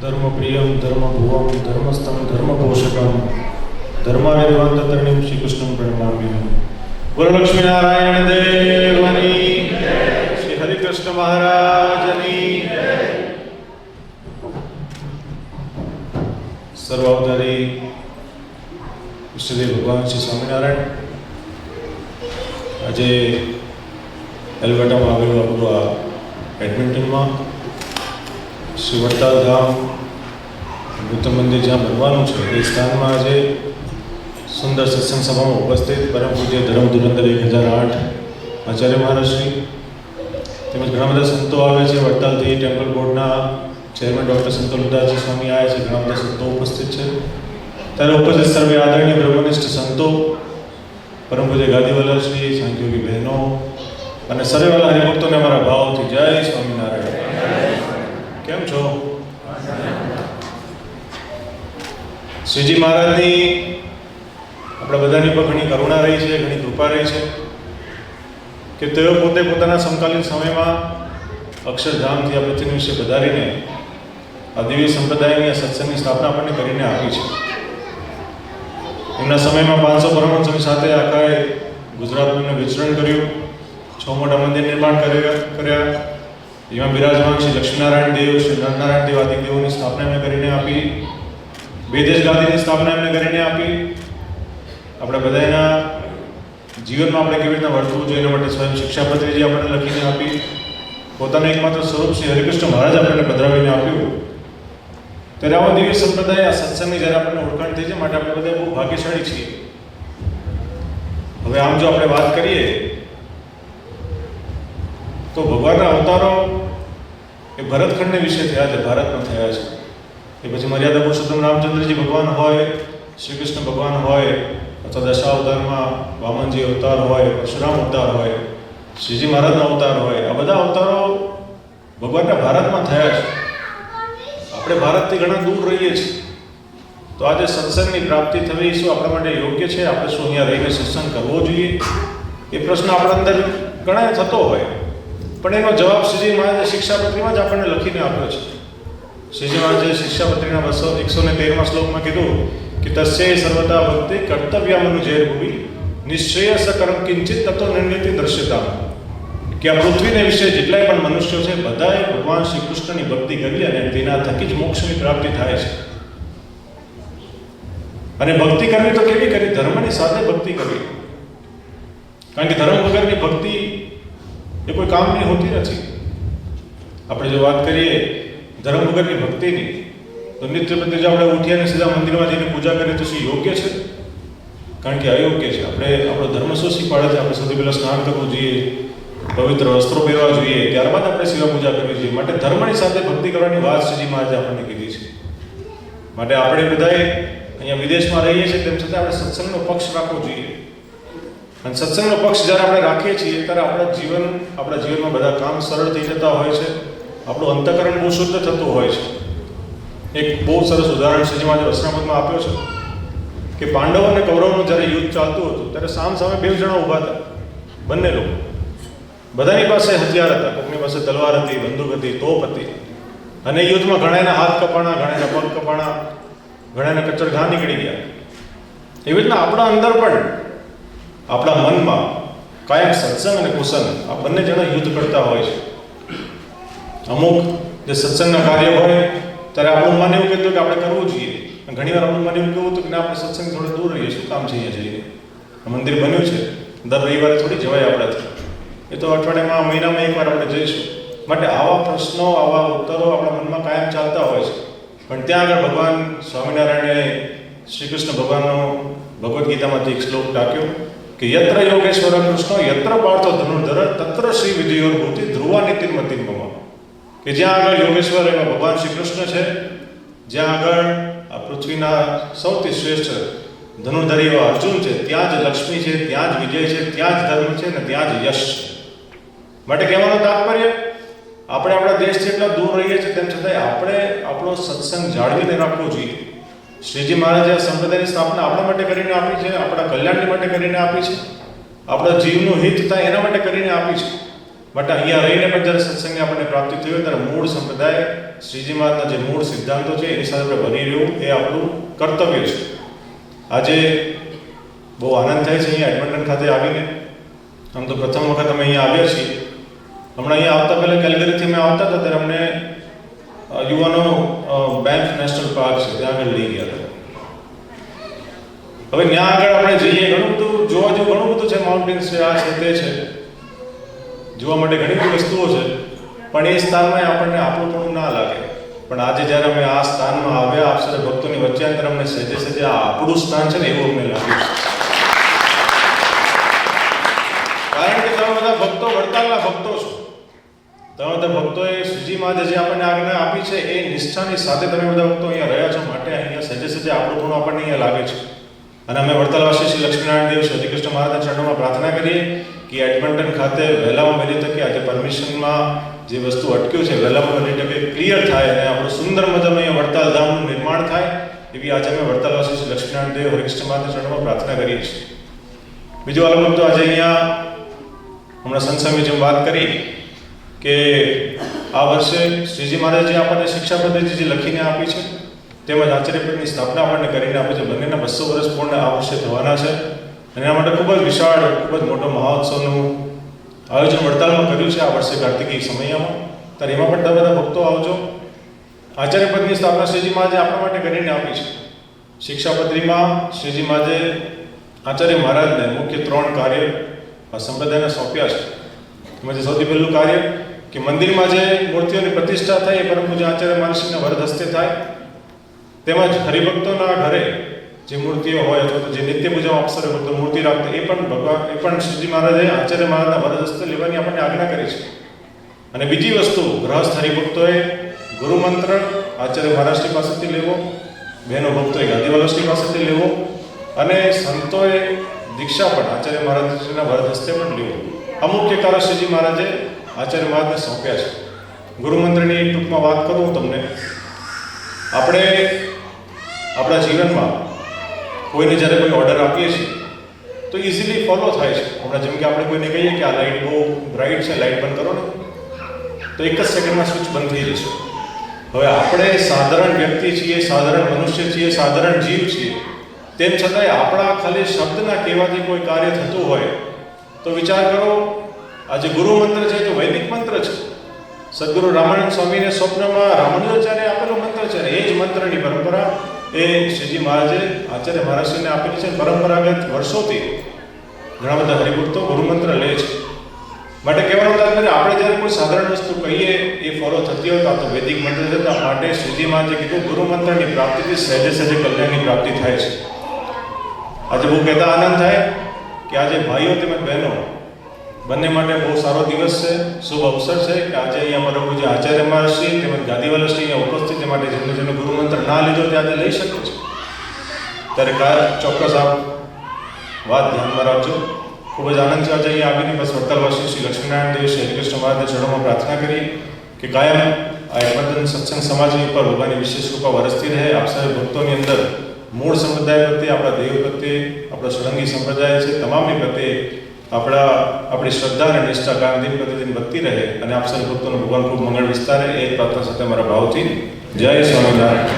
धर्मप्रियं धर्मभुवं धर्मस्थं धर्मपोषकं धर्मावेदवान्ततरणिं श्रीकृष्णं प्रणमामि। बोलो लक्ष्मीनारायण देवनी श्री हरिकृष्ण महाराजनी सर्वावतारी ઈષ્ટદેવ ભગવાન શ્રી સ્વામિનારાયણ આજે એલવાટામાં આવેલું આપણું આ બેડમિન્ટનમાં શ્રી વડતાલ ધામ બુદ્ધ મંદિર જ્યાં બનવાનું છે એ સ્થાનમાં આજે સુંદર સત્સંગ સભામાં ઉપસ્થિત પરમ પૂજ્ય ધર્મ ધુરંધર 1008 આચાર્ય મહારાજશ્રી તેમજ ઘણા બધા સંતો આવે છે. વડતાલથી ટેમ્પલ બોર્ડના ચેરમેન ડૉક્ટર સંતોલદાસજી સ્વામી આવ્યા છે. ઘણા બધા સંતો ઉપસ્થિત છે. ત્યારે ઉપસ્થિત સર્વે આદરણીય બ્રહ્મનિષ્ઠ સંતો, પરમ પૂજ્ય ગાદીવાલાશ્રી, સાંખ્યોગી બહેનો અને સર્વેવાલા હરિભક્તોને અમારા ભાવથી જય સ્વામિનારાયણ. કેમ છો? શ્રીજી મહારાજની આપણા બધાની પર ઘણી કરુણા રહી છે, ઘણી કૃપા રહી છે કે તેઓ પોતે પોતાના સમકાલીન સમયમાં અક્ષરધામથી આ પૃથ્વી વિશે વધારીને આ દિવ્ય સંપ્રદાયની આ સત્સંગની સ્થાપના આપણને કરીને આપી છે. એમના સમયમાં 500 પરમહંસોની સાથે આખા ગુજરાતનું વિચરણ કર્યું. 6 મોટા મંદિર નિર્માણ કર્યા. જેમાં બિરાજમાન શ્રી લક્ષ્મીનારાયણ દેવ, શ્રી નરનારાયણ દેવ આદિ દેવોની સ્થાપના એમને કરીને આપી. વેદેશ ગાદીની સ્થાપના એમને કરીને આપી. આપણે બધાના જીવનમાં આપણે કેવી રીતના વર્તવું જોઈએ એના માટે સ્વયં શિક્ષાપત્રી આપણને લખીને આપી. પોતાનું એકમાત્ર સ્વરૂપ શ્રી હરિકૃષ્ણ મહારાજ આપણને પધરાવીને આપ્યું. ત્યારે આવો દિવ્ય સંપ્રદાય આ સત્સંગની જ્યારે આપણને ઓળખાણ થઈ છે, માટે આપણે બધા બહુ ભાગ્યશાળી છીએ. હવે આમ જો આપણે વાત કરીએ તો ભગવાનના અવતારો એ ભરતખંડને વિશે થયા છે, ભારતમાં થયા છે. એ પછી મર્યાદા પુરુષોત્તમ રામચંદ્રજી ભગવાન હોય, શ્રી કૃષ્ણ ભગવાન હોય, અથવા દશાવતારમાં વામનજી અવતાર હોય, પરશુરામ અવતાર હોય, શ્રીજી મહારાજના અવતાર હોય, આ બધા અવતારો ભગવાનના ભારતમાં થયા છે. આપણે ભારતથી ઘણા દૂર રહીએ છીએ, તો આજે સત્સંગની પ્રાપ્તિ થવી શું આપણા માટે યોગ્ય છે? આપણે શું અહીંયા રહીને સત્સંગ કરવો જોઈએ? એ પ્રશ્ન આપણા અંદર ઘણા થતો હોય, પણ એનો જવાબ શ્રીજી મહારાજે શિક્ષાપત્રીમાં જ આપણને લખીને આપ્યો છે. શ્રીજી મહારાજે શિક્ષાપત્રીના 113મા શ્લોકમાં કીધું કે તસ્યૈ સર્વદા ભક્તિ કર્તવ્યમનુજૈર ભુવિ નિશ્ચયસ કર્મ કિંચિત તતો નિર્ણિતિ દૃશ્યતા. કે આ પૃથ્વીને વિશે જેટલાય પણ મનુષ્યો છે બધાએ ભગવાન શ્રી કૃષ્ણની ભક્તિ કરી અને તેના થકી જ મોક્ષની પ્રાપ્તિ થાય છે. અને ભક્તિ કરવી તો કેવી કરી? ધર્મની સાથે ભક્તિ કરવી. કારણ કે ધર્મ વગરની ભક્તિ એ કોઈ કામની હોતી નથી. આપણે જો વાત કરીએ ધર્મ વગરની ભક્તિની, તો નિત્ય પ્રત્યે જો આપણે ઉઠીએ અને સીધા મંદિરમાં જઈને પૂજા કરીએ તો શું યોગ્ય છે? કારણ કે અયોગ્ય છે. આપણે આપણો ધર્મ શું શીખવાડે છે? આપણે સૌથી પહેલાં સ્નાન કરવું જોઈએ, પવિત્ર વસ્ત્રો પહેરવા જોઈએ, ત્યારબાદ આપણે સેવા પૂજા કરવી જોઈએ. માટે ધર્મની સાથે ભક્તિ કરવાની વાત શ્રીજી મહારાજે આપણને કીધી છે. માટે આપણે બધાએ અહીંયા વિદેશમાં રહીએ છીએ તેમ છતાં આપણે સત્સંગનો પક્ષ રાખવો જોઈએ. અને સત્સંગનો પક્ષ જ્યારે આપણે રાખીએ છીએ ત્યારે આપણા જીવનમાં બધા કામ સરળ થઈ જતા હોય છે. આપણું અંતઃકરણ બહુ શુદ્ધ થતું હોય છે. એક બહુ સરસ ઉદાહરણ શ્રીજી મહારાજે વચનામૃતમાં આપ્યો છે કે પાંડવો અને કૌરવનું જ્યારે યુદ્ધ ચાલતું હતું ત્યારે સામે 2 જણા ઊભા હતા. બંને લોકો, બધાની પાસે હથિયાર હતા. કોઈની પાસે તલવાર હતી, બંદૂક હતી, તોપ હતી. અને યુદ્ધમાં ઘણાના હાથ કપાણા, ઘણાના પગ કપાણા, ઘણાના કચરઘા નીકળી ગયા. એવી રીતના આપણા અંદર પણ, આપણા મનમાં કાયમ સત્સંગ અને કુસંગ આ બંને જણા યુદ્ધ કરતા હોય છે. અમુક જે સત્સંગના કાર્ય હોય ત્યારે આપણું મન એવું કહેતું કે આપણે કરવું જોઈએ. ઘણી વાર આપણું મન એવું કહેવું હતું કે આપણે સત્સંગ થોડે દૂર રહીએ, શું કામ છે અહીંયા જઈએ? મંદિર બન્યું છે, દર રવિવારે થોડી જવાય આપણાથી. એ તો અઠવાડિયામાં, મહિનામાં એકવાર આપણે જઈશું. માટે આવા પ્રશ્નો, આવા ઉત્તરો આપણા મનમાં કાયમ ચાલતા હોય છે. પણ ત્યાં આગળ ભગવાન સ્વામિનારાયણે શ્રી કૃષ્ણ ભગવાનનો ભગવદ્ ગીતામાંથી એક શ્લોક ટાંક્યો કે યત્ર યોગેશ્વર કૃષ્ણ યત્ર પાર્થો ધનુર્ધર તત્ર શ્રી વિધિયોર ભૂતિ ધ્રુવા નીતિર્મતિર્મમ. કે જ્યાં આગળ યોગેશ્વર એમાં ભગવાન શ્રી કૃષ્ણ છે, જ્યાં આગળ આ પૃથ્વીના સૌથી શ્રેષ્ઠ ધનુર્ધરી એવા અર્જુન છે, ત્યાં જ લક્ષ્મી છે, ત્યાં જ વિજય છે, ત્યાં જ ધર્મ છે અને ત્યાં જ યશ છે. માટે કહેવાનું તાત્પર્ય, આપણે આપણા દેશથી એટલા દૂર રહીએ છીએ તેમ છતાંય આપણે આપણો સત્સંગ જાળવીને રાખવો જોઈએ. શ્રીજી મહારાજે સંપ્રદાયની સ્થાપના આપણા માટે કરીને આપી છે, આપણા કલ્યાણ માટે કરીને આપી છે, આપણા જીવનું હિત થાય એના માટે કરીને આપી છે. માટે અહીંયા રહીને પણ જ્યારે સત્સંગની આપણને પ્રાપ્તિ થઈ હોય ત્યારે મૂળ સંપ્રદાય શ્રીજી મહારાજના જે મૂળ સિદ્ધાંતો છે એની સાથે આપણે બની રહેવું એ આપણું કર્તવ્ય છે. આજે બહુ આનંદ થાય છે અહીંયા એડમન્ટન ખાતે આવીને. આમ તો પ્રથમ વખત અમે અહીંયા આવ્યા છીએ. હમણાં અહીંયા આવતા પહેલાં કેલ્ગરીથી અમે આવતા હતા ત્યારે અમને યુવાનો બેંક નેશનલ પાર્ક છે ત્યાં આગળ લઈ ગયા હતા. હવે ત્યાં આગળ આપણે જઈએ ઘણું બધું જોવા જેવું ઘણું બધું છે. માઉન્ટેન્સ છે, આ છે, તે છે, જોવા માટે ઘણી બધી વસ્તુઓ છે. પણ એ સ્થાનમાં આપણને આપણું ના લાગે. પણ આજે જ્યારે અમે આ સ્થાનમાં આવ્યા આપસરે ભક્તોની વચ્ચે અંદર અમને સહેજે સહેજે આ આપણું સ્થાન છે ને એવું અમને લાગ્યું છે. કારણ કે તમે બધા ભક્તો વડતાલના ભક્તો છો. તમે બધા ભક્તોએ શ્રીજી મહારાજે જે આપણને આજ્ઞા આપી છે એ નિષ્ઠાની સાથે તમે બધા ભક્તો અહીંયા રહ્યા છો. માટે અહીંયા સહેજે સહેજે આપણું આપણને અહીંયા લાગે છે. અને અમે વડતાલવાસી શ્રી લક્ષ્મીનારાયણ દેવ શ્રી હરિકૃષ્ણ મહારાજના ચરણોમાં પ્રાર્થના કરીએ કે એડમન્ટન ખાતે વહેલામાં વહેલી તકે આજે પરમિશનમાં જે વસ્તુ અટક્યું છે વહેલામાં વહેલી તકે ક્લિયર થાય અને આપણું સુંદર મજાનું અહીંયા વડતાલ ધામનું નિર્માણ થાય એવી આજે અમે વડતાલવાસી શ્રી લક્ષ્મીનારાયણ દેવ હરિકૃષ્ણ મહારાજના ચરણોમાં પ્રાર્થના કરીએ છીએ. બીજું આ ભક્તો આજે અહીંયા હમણાં સંસંગની જેમ વાત કરી કે આ વર્ષે શ્રીજી મહારાજે આપણને શિક્ષા પદ્ધતિ જે લખીને આપી છે તેમજ આચાર્યપદની સ્થાપના આપણને કરીને આપી છે. બંનેના 200 વર્ષ પૂર્ણ આ વર્ષે થવાના છે. અને એના માટે ખૂબ જ વિશાળ ખૂબ જ મોટો મહોત્સવનું આયોજન વડતાલમાં કર્યું છે આ વર્ષે કાર્તિકી સમયમાં. ત્યારે એમાં પણ બધા ભક્તો આવજો. આચાર્યપદની સ્થાપના શ્રીજી મહારાજે આપણા માટે કરીને આપી છે. શિક્ષાપત્રીમાં શ્રીજી મહારાજે આચાર્ય મહારાજને મુખ્ય 3 કાર્ય આ સંપ્રદાયને સોંપ્યા છે. એમાં જે સૌથી પહેલું કાર્ય કે મંદિરમાં જે મૂર્તિઓની પ્રતિષ્ઠા થાય એ પરમ પૂજ્ય આચાર્ય મહર્ષિના વરદ હસ્તે થાય. તેમજ હરિભક્તોના ઘરે જે મૂર્તિઓ હોય અથવા તો જે નિત્ય પૂજા અવસરે ભક્તો મૂર્તિ રાખતા એ પણ શ્રીજી મહારાજે આચાર્ય મહારાજના વરદ હસ્તે લેવાની આપણને આજ્ઞા કરી છે. અને બીજી વસ્તુ ગૃહસ્થ હરિભક્તોએ ગુરુમંત્ર આચાર્ય મહારાજની પાસેથી લેવો, બહેનો ભક્તોએ ગાદીવાલાશ્રી પાસેથી લેવો અને સંતોએ દીક્ષા પણ આચાર્ય મહારાજના વરદ હસ્તે પણ લેવો. અમુક કાર્ય શ્રીજી મહારાજે આચાર્ય મહારાજને સોંપ્યા છે. ગુરુમંત્રની ટૂંકમાં વાત કરું તમને. આપણે આપણા જીવનમાં કોઈને જ્યારે કોઈ ઓર્ડર આપીએ છીએ તો ઇઝીલી ફોલો થાય છે. હમણાં જેમ કે આપણે કોઈને કહીએ કે આ લાઇટ બહુ બ્રાઇટ છે, લાઇટ બંધ કરો ને, તો એક જ સેકન્ડમાં સ્વિચ બંધ થઈ જશે. હવે આપણે સાધારણ વ્યક્તિ છીએ, સાધારણ મનુષ્ય છીએ, સાધારણ જીવ છીએ. તેમ છતાંય આપણા ખાલી શબ્દના કહેવાથી કોઈ કાર્ય થતું હોય તો વિચાર કરો. આ જે ગુરુ મંત્ર છે તો વૈદિક મંત્ર છે. સદગુરુ રામાનંદ સ્વામીને સ્વપ્નમાં રામાનુજાચાર્ય આપેલો મંત્ર છે. એ જ મંત્રની પરંપરા એ શ્રીજી મહારાજે આચાર્ય મહારાજને આપેલી છે. પરંપરાગત વર્ષોથી ઘણા બધા હરિભક્તો ગુરુમંત્ર લે છે. માટે કહેવાનો તાત્પર્ય આપણે જ્યારે કોઈ સાધારણ વસ્તુ કહીએ એ ફોલો થતી હોય તો વૈદિક મંત્ર છે. માટે શ્રીજી મહારાજે કીધું ગુરુમંત્રની પ્રાપ્તિથી સહેજે સહેજે કલ્યાણની પ્રાપ્તિ થાય છે. આજે બહુ કહેતા આનંદ થાય કે આજે ભાઈઓ તેમજ બહેનો બંને માટે બહુ સારો દિવસ છે, શુભ અવસર છે કે આજે અહીંયા પરમ પૂજ્ય આચાર્ય મહર્ષિ તેમજ ગાદીવાલાશ્રી અહીંયા ઉપસ્થિત છે. માટે જેમને ગુરુમંત્ર ના લીધો તે આજે લઈ શકે છે. ત્યારે ચોક્કસ આપ વાત ધ્યાનમાં રાખજો. ખૂબ જ આનંદ છે આજે અહીંયા આવીને. બસ વડતાલવાસી શ્રી લક્ષ્મીનારાયણ દેવ શ્રી હરિકૃષ્ણ મહારાજના ચરણોમાં પ્રાર્થના કરી કે કાયમ આ એડમન્ટન સત્સંગ સમાજની ઉપર ભગવાનની વિશેષ કૃપા વરસતી રહે. આપ સર્વ ભક્તોની અંદર મૂળ સંપ્રદાય પ્રત્યે, આપણા દેવ પ્રત્યે, આપણો સોલંકી સંપ્રદાય છે તમામની પ્રત્યે આપણી શ્રદ્ધા અને નિષ્ઠા કાયમ દિન પ્રતિદિન વધતી રહે અને આપ સર્વ ભક્તોનું ભગવાન ખૂબ મંગળ વિસ્તારે એ પ્રાર્થના સાથે મારા ભાવથી જય સ્વામિનારાયણ.